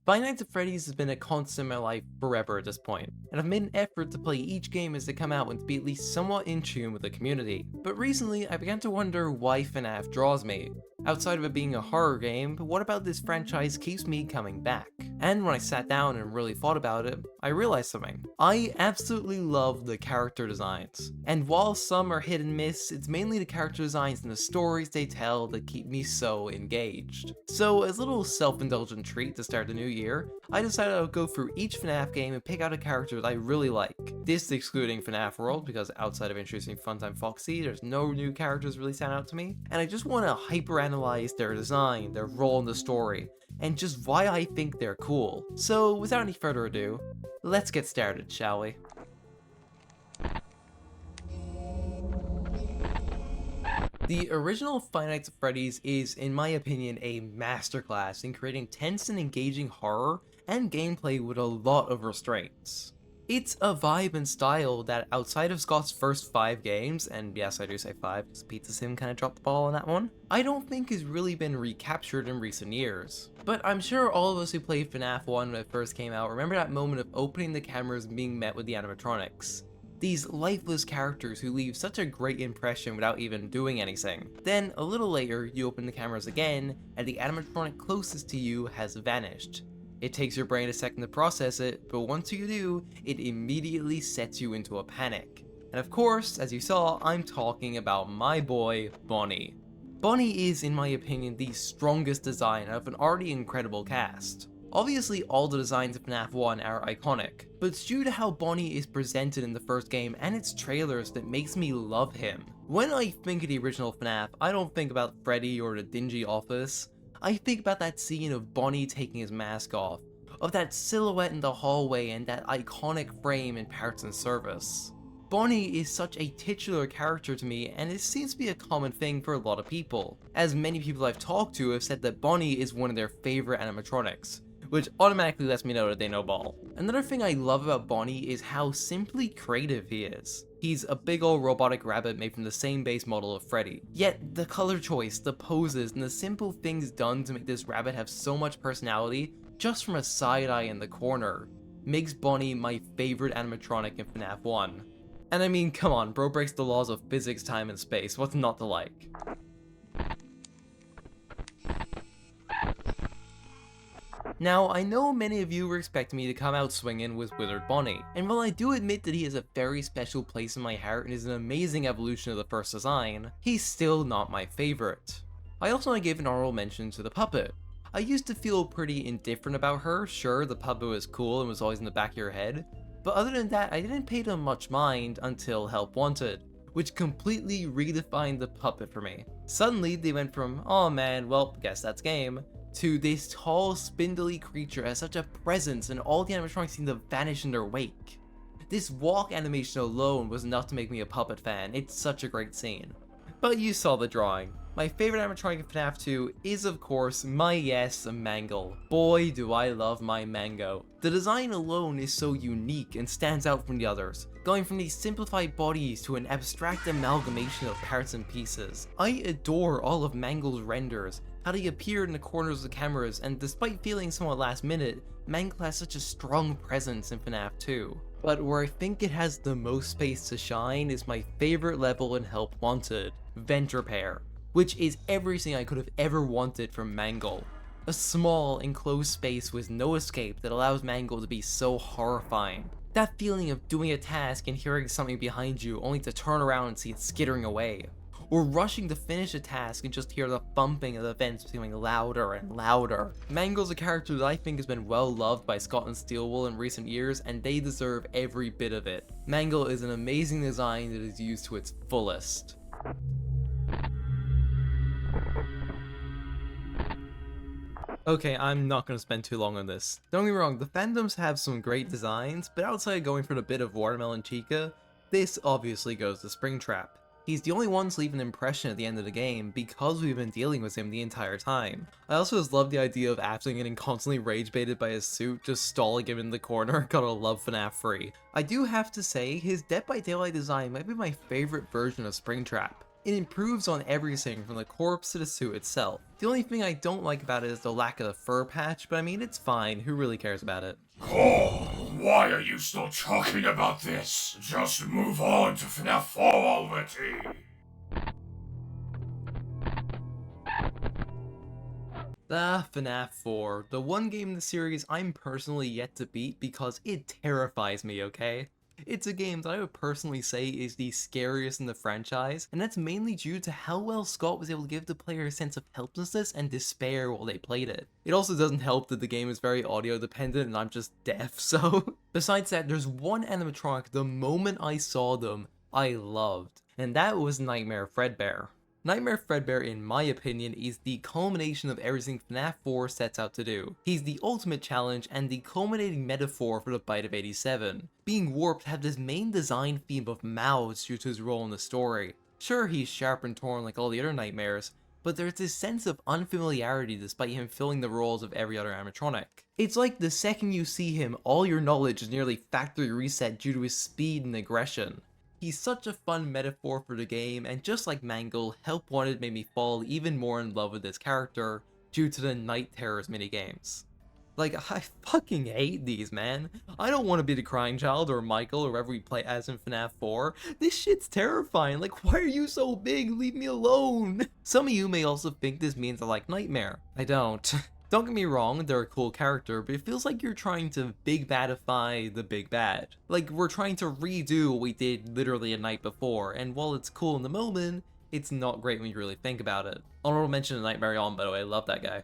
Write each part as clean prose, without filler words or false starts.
Five Nights at Freddy's has been a constant in my life forever at this point, and I've made an effort to play each game as they come out and to be at least somewhat in tune with the community. But recently, I began to wonder why FNAF draws me. Outside of it being a horror game, what about this franchise keeps me coming back? And when I sat down and really thought about it, I realized something. I absolutely love the character designs. And while some are hit and miss, it's mainly the character designs and the stories they tell that keep me so engaged. So as a little self-indulgent treat to start the new year, I decided I would go through each FNAF game and pick out a character that I really like. This excluding FNAF World, because outside of introducing Funtime Foxy, there's no new characters really stand out to me, and I just want to hyper-analyze their design, their role in the story, and just why I think they're cool. So without any further ado, let's get started, shall we? The original Five Nights at Freddy's is, in my opinion, a masterclass in creating tense and engaging horror and gameplay with a lot of restraints. It's a vibe and style that outside of Scott's first 5 games, and yes I do say 5 because Pizza Sim kinda dropped the ball on that one, I don't think has really been recaptured in recent years. But I'm sure all of us who played FNAF 1 when it first came out remember that moment of opening the cameras and being met with the animatronics. These lifeless characters who leave such a great impression without even doing anything. Then, a little later, you open the cameras again, and the animatronic closest to you has vanished. It takes your brain a second to process it, but once you do, it immediately sets you into a panic. And of course, as you saw, I'm talking about my boy, Bonnie. Bonnie is, in my opinion, the strongest design of an already incredible cast. Obviously, all the designs of FNAF 1 are iconic, but it's due to how Bonnie is presented in the first game and its trailers that makes me love him. When I think of the original FNAF, I don't think about Freddy or the dingy office. I think about that scene of Bonnie taking his mask off, of that silhouette in the hallway and that iconic frame in Parts and Service. Bonnie is such a titular character to me, and it seems to be a common thing for a lot of people, as many people I've talked to have said that Bonnie is one of their favorite animatronics, which automatically lets me know that they know ball. Another thing I love about Bonnie is how simply creative he is. He's a big old robotic rabbit made from the same base model of Freddy. Yet the color choice, the poses, and the simple things done to make this rabbit have so much personality just from a side eye in the corner makes Bonnie my favorite animatronic in FNAF 1. And I mean, come on, bro breaks the laws of physics, time, and space, what's not to like? Now, I know many of you were expecting me to come out swinging with Withered Bonnie, and while I do admit that he has a very special place in my heart and is an amazing evolution of the first design, he's still not my favorite. I also want to give an honorable mention to the puppet. I used to feel pretty indifferent about her. Sure, the puppet was cool and was always in the back of your head, but other than that, I didn't pay them much mind until Help Wanted, which completely redefined the puppet for me. Suddenly, they went from, oh man, well, guess that's game, to this tall, spindly creature has such a presence and all the animatronics seem to vanish in their wake. This walk animation alone was enough to make me a puppet fan. It's such a great scene. But you saw the drawing. My favorite animatronic in FNAF 2 is of course my Mangle. Boy do I love my Mango. The design alone is so unique and stands out from the others, going from these simplified bodies to an abstract amalgamation of parts and pieces. I adore all of Mangle's renders, how they appeared in the corners of the cameras, and despite feeling somewhat last minute, Mangle has such a strong presence in FNAF 2. But where I think it has the most space to shine is my favorite level in Help Wanted, Venta, which is everything I could have ever wanted from Mangle. A small, enclosed space with no escape that allows Mangle to be so horrifying. That feeling of doing a task and hearing something behind you only to turn around and see it skittering away. Or rushing to finish a task and just hear the bumping of the vents becoming louder and louder. Mangle's a character that I think has been well loved by Scott and Steelwool in recent years, and they deserve every bit of it. Mangle is an amazing design that is used to its fullest. Okay, I'm not going to spend too long on this. Don't get me wrong, the fandoms have some great designs, but outside of going for the bit of Watermelon Chica, this obviously goes to Springtrap. He's the only one to leave an impression at the end of the game because we've been dealing with him the entire time. I also just love the idea of after getting constantly rage baited by his suit, just stalling him in the corner. Gotta love FNAF 3. I do have to say, his Dead by Daylight design might be my favorite version of Springtrap. It improves on everything from the corpse to the suit itself. The only thing I don't like about it is the lack of the fur patch, but I mean, it's fine, who really cares about it? Oh, why are you still talking about this? Just move on to FNAF 4 already! FNAF 4, the one game in the series I'm personally yet to beat because it terrifies me, okay? It's a game that I would personally say is the scariest in the franchise, and that's mainly due to how well Scott was able to give the player a sense of helplessness and despair while they played it. It also doesn't help that the game is very audio dependent and I'm just deaf, so... Besides that, there's one animatronic the moment I saw them, I loved, and that was Nightmare Fredbear. Nightmare Fredbear, in my opinion, is the culmination of everything FNAF 4 sets out to do. He's the ultimate challenge and the culminating metaphor for the Bite of 87. Being Warped had this main design theme of mouths due to his role in the story. Sure, he's sharp and torn like all the other nightmares, but there's this sense of unfamiliarity despite him filling the roles of every other animatronic. It's like the second you see him, all your knowledge is nearly factory reset due to his speed and aggression. He's such a fun metaphor for the game, and just like Mangle, Help Wanted made me fall even more in love with this character due to the Night Terrors minigames. Like, I fucking hate these, man. I don't want to be the Crying Child or Michael or whoever we play as in FNAF 4. This shit's terrifying. Like, why are you so big? Leave me alone. Some of you may also think this means I like Nightmare. I don't. Don't get me wrong, they're a cool character, but it feels like you're trying to big badify the big bad. Like, we're trying to redo what we did literally a night before, and while it's cool in the moment, it's not great when you really think about it. Honorable mention to Nightmare On, by the way, I love that guy.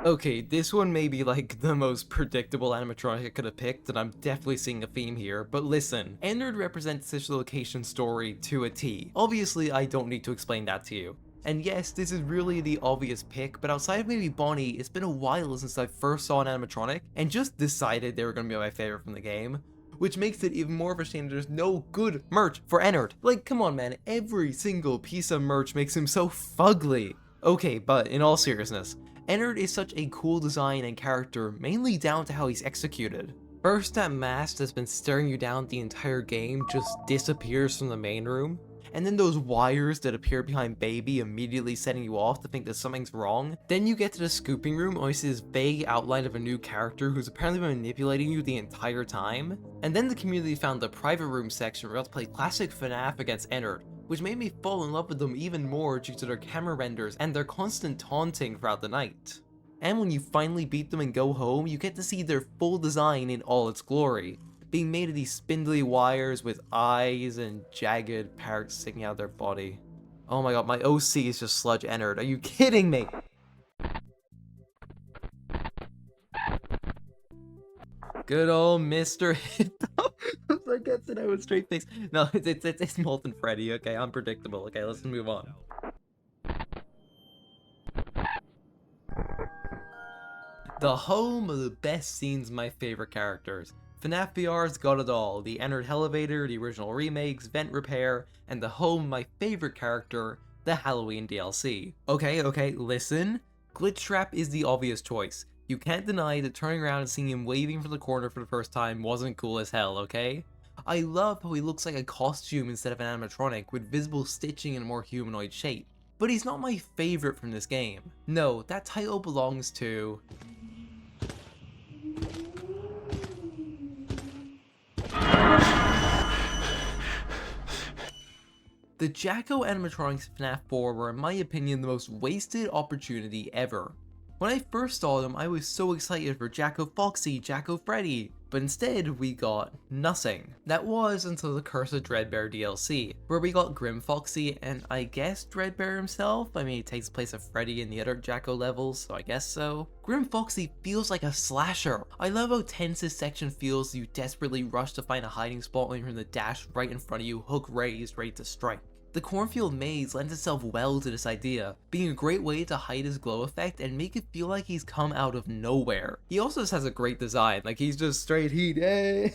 Okay, this one may be like the most predictable animatronic I could have picked, and I'm definitely seeing a theme here, but listen, Ennard represents this location story to a T. Obviously, I don't need to explain that to you. And yes, this is really the obvious pick, but outside of maybe Bonnie, it's been a while since I first saw an animatronic, and just decided they were going to be my favorite from the game. Which makes it even more of a shame there's no good merch for Ennard. Like, come on man, every single piece of merch makes him so fugly. Okay, but in all seriousness, Ennard is such a cool design and character, mainly down to how he's executed. First, that mask that's been staring you down the entire game just disappears from the main room, and then those wires that appear behind Baby immediately setting you off to think that something's wrong. Then you get to the scooping room and you see this vague outline of a new character who's apparently been manipulating you the entire time. And then the community found the private room section where you got to play classic FNAF against Ennard, which made me fall in love with them even more due to their camera renders and their constant taunting throughout the night. And when you finally beat them and go home, you get to see their full design in all its glory, being made of these spindly wires with eyes and jagged parts sticking out of their body. Oh my god, my OC is just Sludge Ennard. Are you kidding me? Good old Mr. Hippo. I guess it with straight face. No, it's Molten Freddy, okay? Unpredictable. Okay, let's move on. The home of the best scenes, my favorite characters. FNAF VR's got it all. The Ennard Elevator, the original remakes, Vent Repair, and the home of my favorite character, the Halloween DLC. Okay, listen. Glitchtrap is the obvious choice. You can't deny that turning around and seeing him waving from the corner for the first time wasn't cool as hell, okay? I love how he looks like a costume instead of an animatronic with visible stitching in a more humanoid shape. But he's not my favorite from this game. No, that title belongs to... The Jacko animatronics in FNAF 4 were, in my opinion, the most wasted opportunity ever. When I first saw them, I was so excited for Jacko Foxy, Jacko Freddy, but instead we got nothing. That was until the Curse of Dreadbear DLC, where we got Grim Foxy and I guess Dreadbear himself. I mean, it takes place of Freddy in the other Jacko levels, so I guess so. Grim Foxy feels like a slasher. I love how tense this section feels. You desperately rush to find a hiding spot when you're in the dash right in front of you, hook raised, ready to strike. The cornfield maze lends itself well to this idea, being a great way to hide his glow effect and make it feel like he's come out of nowhere. He also just has a great design, like he's just straight heat, eh?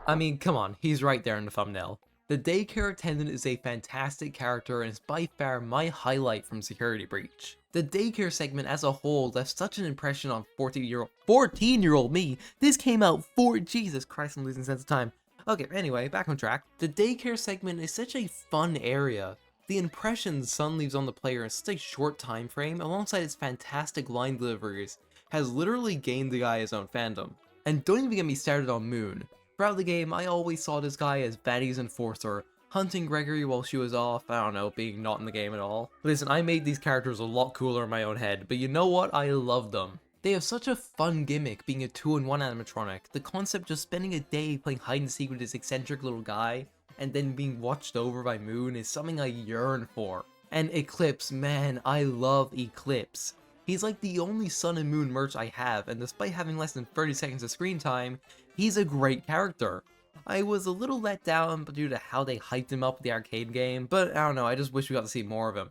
I mean, come on, he's right there in the thumbnail. The Daycare attendant is a fantastic character and is by far my highlight from Security Breach. The Daycare segment as a whole left such an impression on 14-year-old me. This came out Jesus Christ, I'm losing sense of time. Okay, anyway, back on track. The Daycare segment is such a fun area. The impression the Sun leaves on the player in such a short time frame, alongside its fantastic line deliveries, has literally gained the guy his own fandom. And don't even get me started on Moon. Throughout the game, I always saw this guy as Vanny's enforcer, hunting Gregory while she was off, I don't know, being not in the game at all. Listen, I made these characters a lot cooler in my own head, but you know what? I love them. They have such a fun gimmick being a 2-in-1 animatronic. The concept just spending a day playing hide and seek with this eccentric little guy, and then being watched over by Moon is something I yearn for. And Eclipse, man, I love Eclipse. He's like the only Sun and Moon merch I have, and despite having less than 30 seconds of screen time, he's a great character. I was a little let down due to how they hyped him up with the arcade game, but I don't know, I just wish we got to see more of him.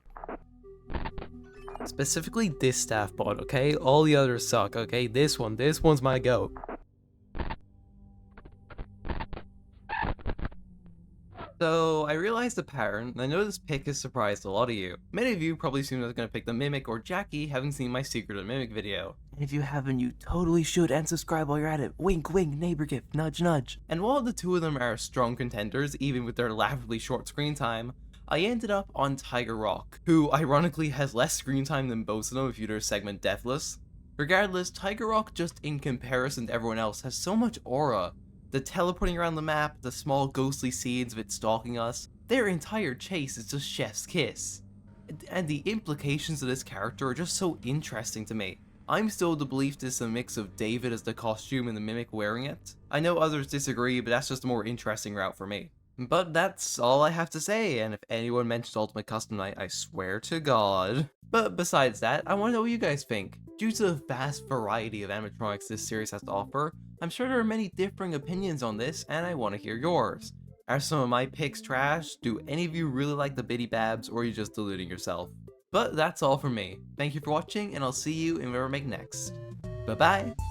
Specifically this staff bot, okay? All the others suck, okay? This one's my goat. So, I realized a pattern, and I know this pick has surprised a lot of you. Many of you probably assumed I was going to pick the Mimic or Jackie, having seen my Secret of Mimic video. And if you haven't, you totally should, and subscribe while you're at it. Wink wink, neighbor gift, nudge nudge. And while the two of them are strong contenders, even with their laughably short screen time, I ended up on Tiger Rock, who ironically has less screen time than both of them if you do their segment Deathless. Regardless, Tiger Rock, just in comparison to everyone else, has so much aura. The teleporting around the map, the small ghostly scenes of it stalking us, their entire chase is just chef's kiss. And the implications of this character are just so interesting to me. I'm still of the belief this is a mix of David as the costume and the Mimic wearing it. I know others disagree, but that's just a more interesting route for me. But that's all I have to say, and if anyone mentions Ultimate Custom Night, I swear to God. But besides that, I want to know what you guys think. Due to the vast variety of animatronics this series has to offer, I'm sure there are many differing opinions on this, and I want to hear yours. Are some of my picks trash? Do any of you really like the Biddy Babs, or are you just deluding yourself? But that's all from me. Thank you for watching, and I'll see you in whatever I make next. Bye bye!